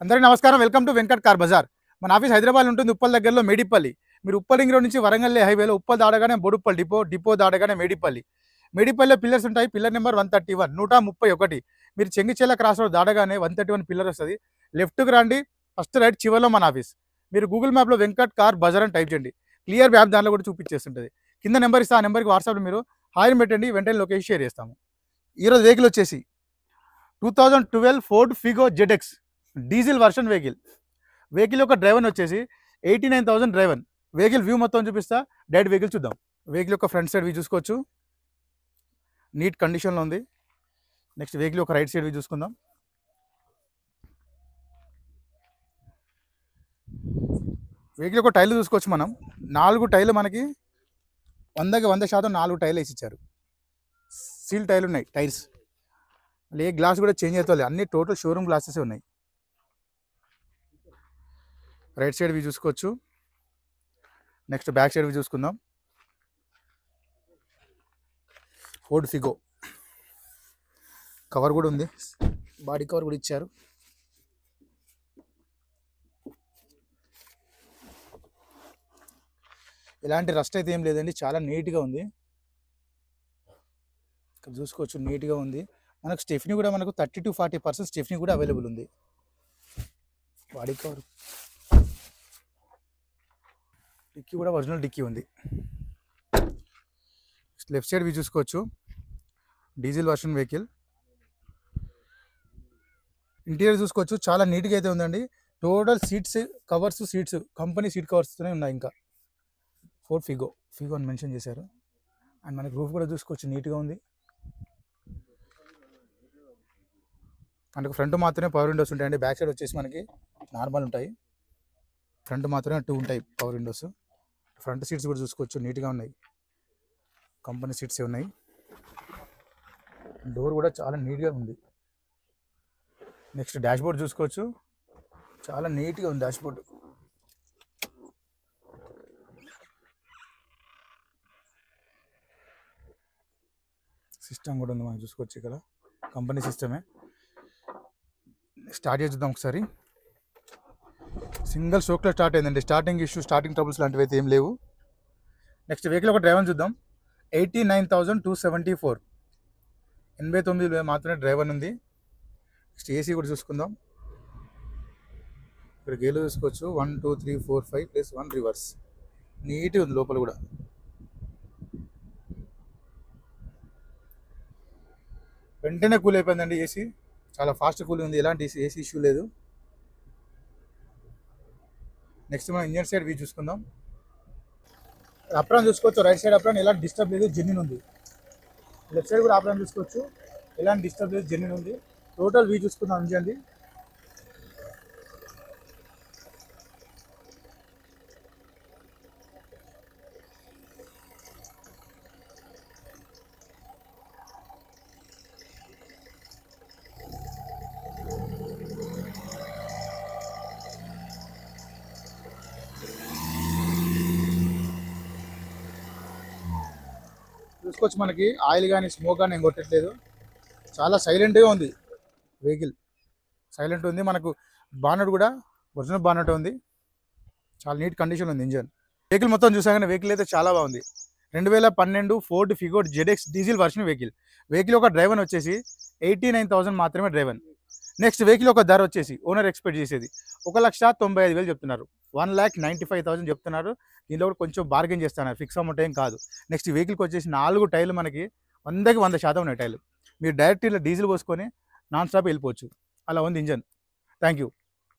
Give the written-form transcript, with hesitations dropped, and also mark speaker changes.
Speaker 1: అందరికీ నమస్కారం. Welcome to Venkat car Bazaar. మన ఆఫీస్ హైదరాబాద్ ఉంటుంది, ఉప్పల్ దగ్గరలో మేడిపల్లి. మీరు ఉప్పల్ రింగ్ రోడ్ నుంచి వరంగల్ హైవేలో ఉప్పల్ దాడగానే బొడుప్పల్ డిపో దాడగానే మేడిపల్లిలో పిల్లర్స్ ఉంటాయి. Pillar number 131 131. మీరు చెంగిచెల్ల క్రాస్ రోడ్ దాడగానే 131 పిల్లర్ వస్తుంది. లెఫ్ట్కి రండి, ఫస్ట్ రైట్ చివరిలో మన ఆఫీస్. మీరు గూగుల్ మ్యాప్లో వెంకట్ కార్ బజార్ అని టైప్ చేయండి, క్లియర్ మ్యాప్ దానిలో కూడా చూపించేస్తుంటుంది. కింద నెంబర్ ఇస్తే ఆ నెంబర్కి వాట్సాప్లో మీరు హాయ్ పెట్టండి, వెంటనే లొకేషన్ షేర్ చేస్తాము. ఈరోజు వెహికల్ వచ్చేసి 2012 Ford Figo ZX diesel version vehicle యొక్క డ్రైవర్ వచ్చేసి 89,000 డ్రైవర్. వెహికల్ వ్యూ మొత్తం చూపిస్తా, డైరెక్ట్ వెహికల్ చూద్దాం. వెహికల్ యొక్క ఫ్రంట్ సైడ్ వ్యూ చూసుకోవచ్చు, నీట్ కండిషన్లో ఉంది. నెక్స్ట్ వెహికల్ యొక్క రైట్ సైడ్ వ్యూ చూసుకుందాం. వెహికల్ యొక్క టైర్లు చూసుకోవచ్చు. మనం 4 టైర్లు మనకి 100కి 100% 4 టైర్లు వేసి ఇచ్చారు. సీల్ టైర్లు ఉన్నాయి టైర్స్. ఏ గ్లాస్ కూడా చేంజ్ అవుతుంది, అన్ని టోటల్ షోరూమ్ గ్లాసెస్ ఉన్నాయి. రైట్ సైడ్ వ్యూ చూసుకోవచ్చు. నెక్స్ట్ బ్యాక్ సైడ్ వ్యూ చూసుకుందాం. ఫోర్డ్ ఫిగో కవర్ కూడా ఉంది, బాడీ కవర్ కూడా ఇచ్చారు. ఎలాంటి రస్ట్ అయితే ఏం లేదండి, చాలా నీట్గా ఉంది. ఇక్కడ చూసుకోవచ్చు, నీట్గా ఉంది. మనకు స్టెఫ్నీ కూడా మనకు 30 to 40% స్టెఫ్నీ కూడా అవైలబుల్ ఉంది. బాడీ కవర్, డిక్కీ కూడా ఒరిజినల్ డిక్కీ ఉంది. లెఫ్ట్ సైడ్ వ్యూ చూసుకోవచ్చు, డీజిల్ వర్షన్ వెహికల్. ఇంటీరియర్ చూసుకోవచ్చు, చాలా నీట్గా అయితే ఉందండి. Total seats covers, seats company seat కవర్స్తోనే ఉన్నాయి. ఇంకా ఫోర్డ్ ఫిగో అని మెన్షన్ చేశారు. అండ్ మనకి రూఫ్ కూడా చూసుకోవచ్చు, నీట్గా ఉంది. మనకు ఫ్రంట్ మాత్రమే పవర్ విండోస్ ఉంటాయండి, బ్యాక్ సైడ్ వచ్చేసి మనకి నార్మల్ ఉంటాయి. ఫ్రంట్ మాత్రమే 2 ఉంటాయి పవర్ విండోస్. ఫ్రంట్ సీట్స్ కూడా చూసుకోవచ్చు, నీట్గా ఉన్నాయి, కంపెనీ సీట్స్ ఉన్నాయి. డోర్ కూడా చాలా నీట్గా ఉంది. నెక్స్ట్ డాష్ బోర్డ్ చూసుకోవచ్చు, చాలా నీట్గా ఉంది డాష్ బోర్డ్. సిస్టమ్ కూడా ఉంది, మనం చూసుకోవచ్చు. ఇక్కడ కంపెనీ సిస్టమే. స్టార్ట్ చేద్దాం ఒకసారి. సింగిల్ షోక్లో స్టార్ట్ అయిందండి. స్టార్టింగ్ ఇష్యూ, స్టార్టింగ్ ట్రబుల్స్ లాంటివి అయితే ఏం లేవు. నెక్స్ట్ వెహికల్ ఒక డ్రైవర్ చూద్దాం. 89,274, 89 మాత్రమే డ్రైవర్ ఉంది. నెక్స్ట్ ఏసీ కూడా చూసుకుందాం. ఇక్కడ గేలు చూసుకోవచ్చు, 1 2 3 4 5 ప్లస్ 1 రివర్స్. నీట్గా ఉంది లోపల కూడా. వెంటనే కూల్ అయిపోయిందండి ఏసీ, చాలా ఫాస్ట్ కూల్ ఉంది, ఎలాంటి ఏసీ ఇష్యూ లేదు. నెక్స్ట్ మనం ఇంజన్ సైడ్ వ్యూ చూసుకుందాం. అప్రాన్ చూసుకోవచ్చు, రైట్ సైడ్ అప్రాన్ ఎలాంటి డిస్టర్బ్ లేదు, జెన్యూన్ ఉంది. లెఫ్ట్ సైడ్ కూడా అప్రాన్ చూసుకోవచ్చు, ఎలాంటి డిస్టర్బ్ లేదు, జెన్యూన్ ఉంది. టోటల్ వ్యూ చూసుకుందాం ఇంజన్ది. చూసుకోవచ్చు, మనకి ఆయిల్ కానీ స్మోక్ కానీ ఏం కొట్టట్లేదు. చాలా సైలెంట్గా ఉంది వెహికల్, సైలెంట్ ఉంది. మనకు బానట్ కూడా ఒరిజినల్ బానట్ ఉంది, చాలా నీట్ కండిషన్ ఉంది ఇంజన్. వెహికల్ మొత్తం చూసాగానే వెహికల్ అయితే చాలా బాగుంది. 2012 Ford Figo ZX diesel version vehicle ఒక డ్రైవర్ వచ్చేసి 89,000 మాత్రమే డ్రైవర్. నెక్స్ట్ వెహికల్ ఒక ధర వచ్చేసి ఓనర్ ఎక్స్పెక్ట్ చేసేది 1,95,000 చెప్తున్నారు, 1,95,000 చెప్తున్నారు. దీనిలో కూడా కొంచెం బార్గెన్ చేస్తున్నారు, ఫిక్స్ అమౌంట్ ఏం కాదు. నెక్స్ట్ వెహికల్కి వచ్చేసి 4 టైర్లు మనకి 100కి 100% ఉన్నాయి టైర్లు. మీరు డైరెక్ట్ ఇలా డీజిల్ పోసుకొని నాన్ స్టాప్ వెళ్ళిపోవచ్చు, అలా ఉంది ఇంజన్. Thank you.